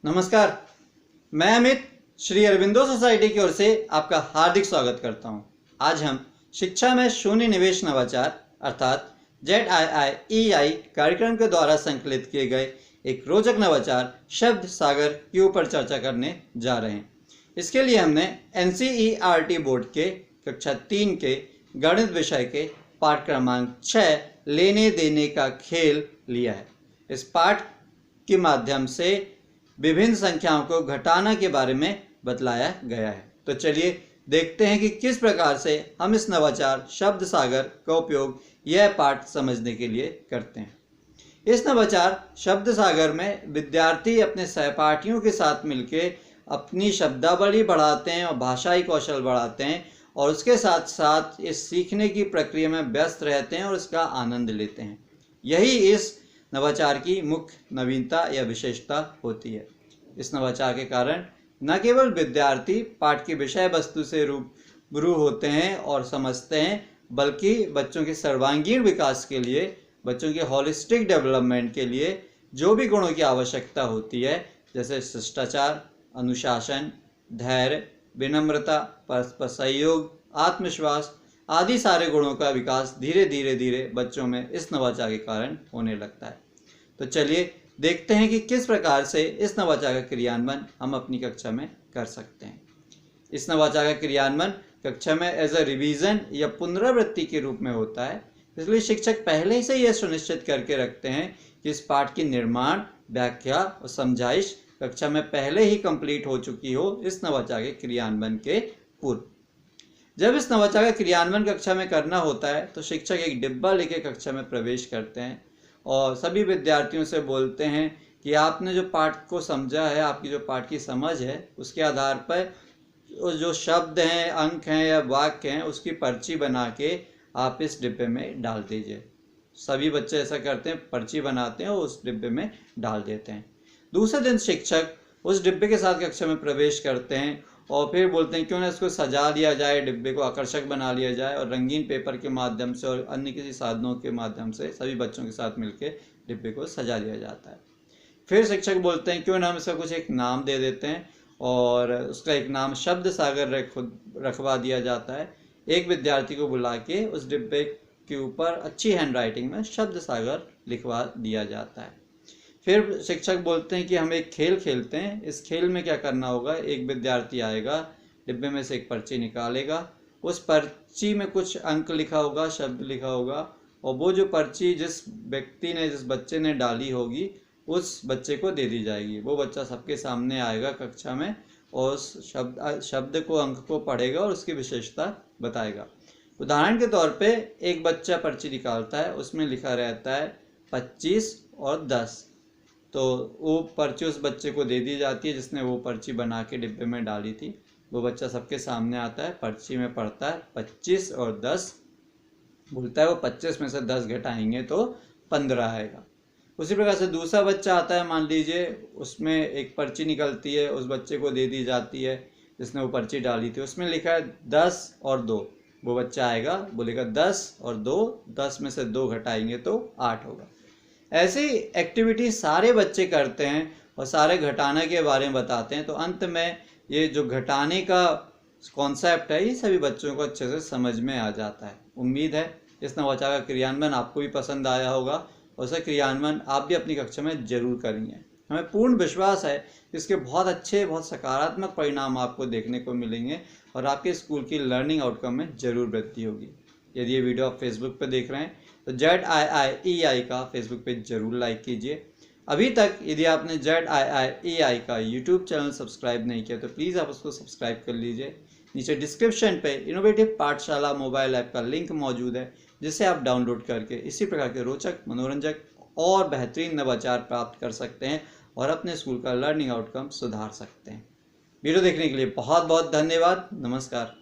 नमस्कार, मैं अमित श्री अरविंदो सोसाइटी की ओर से आपका हार्दिक स्वागत करता हूं। आज हम शिक्षा में शून्य निवेश नवाचार अर्थात ZIIEI कार्यक्रम के द्वारा संकलित किए गए एक रोचक नवाचार शब्द सागर के ऊपर चर्चा करने जा रहे हैं। इसके लिए हमने NCERT बोर्ड के कक्षा 3 के गणित विषय के पाठ क्रमांक 6 लेने देने का खेल लिया है। इस पाठ के माध्यम से विभिन्न संख्याओं को घटाना के बारे में बतलाया गया है। तो चलिए देखते हैं कि किस प्रकार से हम इस नवाचार शब्द सागर का उपयोग यह पाठ समझने के लिए करते हैं। इस नवाचार शब्द सागर में विद्यार्थी अपने सहपाठियों के साथ मिलकर अपनी शब्दावली बढ़ाते हैं और भाषाई कौशल बढ़ाते हैं और उसके साथ साथ इस सीखने की प्रक्रिया में व्यस्त रहते हैं और इसका आनंद लेते हैं। यही इस नवाचार की मुख्य नवीनता या विशेषता होती है। इस नवाचार के कारण न केवल विद्यार्थी पाठ की विषय वस्तु से रूबरू होते हैं और समझते हैं, बल्कि बच्चों के सर्वांगीण विकास के लिए, बच्चों के हॉलिस्टिक डेवलपमेंट के लिए जो भी गुणों की आवश्यकता होती है, जैसे शिष्टाचार, अनुशासन, धैर्य, विनम्रता, परस्पर सहयोग, आत्मविश्वास आदि सारे गुणों का विकास धीरे धीरे बच्चों में इस नवाचार के कारण होने लगता है। तो चलिए देखते हैं कि किस प्रकार से इस नवाचार का क्रियान्वयन हम अपनी कक्षा में कर सकते हैं। इस नवाचार का क्रियान्वयन कक्षा में एज अ रिवीजन या पुनरावृत्ति के रूप में होता है। इसलिए शिक्षक पहले से यह सुनिश्चित करके रखते हैं कि इस पाठ की निर्माण, व्याख्या और समझाइश कक्षा में पहले ही कंप्लीट हो चुकी हो इस नवाचार के क्रियान्वयन के पूर्व। जब इस नवाचार का क्रियान्वयन कक्षा में करना होता है तो शिक्षक एक डिब्बा लेकर कक्षा में प्रवेश करते हैं और सभी विद्यार्थियों से बोलते हैं कि आपने जो पाठ को समझा है, आपकी जो पाठ की समझ है, उसके आधार पर जो शब्द हैं, अंक हैं या वाक्य हैं, उसकी पर्ची बना के आप इस डिब्बे में डाल दीजिए। सभी बच्चे ऐसा करते हैं, पर्ची बनाते हैं और उस डिब्बे में डाल देते हैं। दूसरे दिन शिक्षक उस डिब्बे के साथ कक्षा में प्रवेश करते हैं और फिर बोलते हैं क्यों ना इसको सजा लिया जाए, डिब्बे को आकर्षक बना लिया जाए और रंगीन पेपर के माध्यम से और अन्य किसी साधनों के माध्यम से सभी बच्चों के साथ मिलकर डिब्बे को सजा लिया जाता है। फिर शिक्षक बोलते हैं क्यों ना हम इसका कुछ एक नाम दे देते हैं और उसका एक नाम शब्द सागर रखवा दिया जाता है। एक विद्यार्थी को बुला के उस डिब्बे के ऊपर अच्छी हैंडराइटिंग में शब्द सागर लिखवा दिया जाता है। फिर शिक्षक बोलते हैं कि हम एक खेल खेलते हैं। इस खेल में क्या करना होगा, एक विद्यार्थी आएगा, डिब्बे में से एक पर्ची निकालेगा, उस पर्ची में कुछ अंक लिखा होगा, शब्द लिखा होगा और वो जो पर्ची जिस बच्चे ने डाली होगी उस बच्चे को दे दी जाएगी। वो बच्चा सबके सामने आएगा कक्षा में और उस शब्द को, अंक को पढ़ेगा और उसकी विशेषता बताएगा। उदाहरण के तौर पे एक बच्चा पर्ची निकालता है, उसमें लिखा रहता है 25 और 10। तो वो पर्ची उस बच्चे को दे दी जाती है जिसने वो पर्ची बना के डिब्बे में डाली थी। वो बच्चा सबके सामने आता है, पर्ची में पढ़ता है 25 और 10, बोलता है वो 25 में से 10 घटाएंगे तो 15 आएगा। उसी प्रकार से दूसरा बच्चा आता है, मान लीजिए उसमें एक पर्ची निकलती है, उस बच्चे को दे दी जाती है जिसने वो पर्ची डाली थी, उसमें लिखा है 10 और 2। वो बच्चा आएगा, बोलेगा 10 और 2, 10 में से 2 घटाएंगे तो 8 होगा। ऐसी एक्टिविटी सारे बच्चे करते हैं और सारे घटाने के बारे में बताते हैं। तो अंत में ये जो घटाने का कॉन्सेप्ट है, ये सभी बच्चों को अच्छे से समझ में आ जाता है। उम्मीद है इस नवाचार का क्रियान्वयन आपको भी पसंद आया होगा और उसका क्रियान्वयन आप भी अपनी कक्षा में जरूर करेंगे। हमें पूर्ण विश्वास है कि इसके बहुत अच्छे, बहुत सकारात्मक परिणाम आपको देखने को मिलेंगे और आपके स्कूल की लर्निंग आउटकम में जरूर वृद्धि होगी। यदि ये वीडियो आप फेसबुक पर देख रहे हैं तो ZIIEI का फेसबुक पेज जरूर लाइक कीजिए। अभी तक यदि आपने ZIIEI का यूट्यूब चैनल सब्सक्राइब नहीं किया तो प्लीज़ आप उसको सब्सक्राइब कर लीजिए। नीचे डिस्क्रिप्शन पे इनोवेटिव पाठशाला मोबाइल ऐप का लिंक मौजूद है, जिसे आप डाउनलोड करके इसी प्रकार के रोचक, मनोरंजक और बेहतरीन नवाचार प्राप्त कर सकते हैं और अपने स्कूल का लर्निंग आउटकम सुधार सकते हैं। वीडियो देखने के लिए बहुत बहुत धन्यवाद। नमस्कार।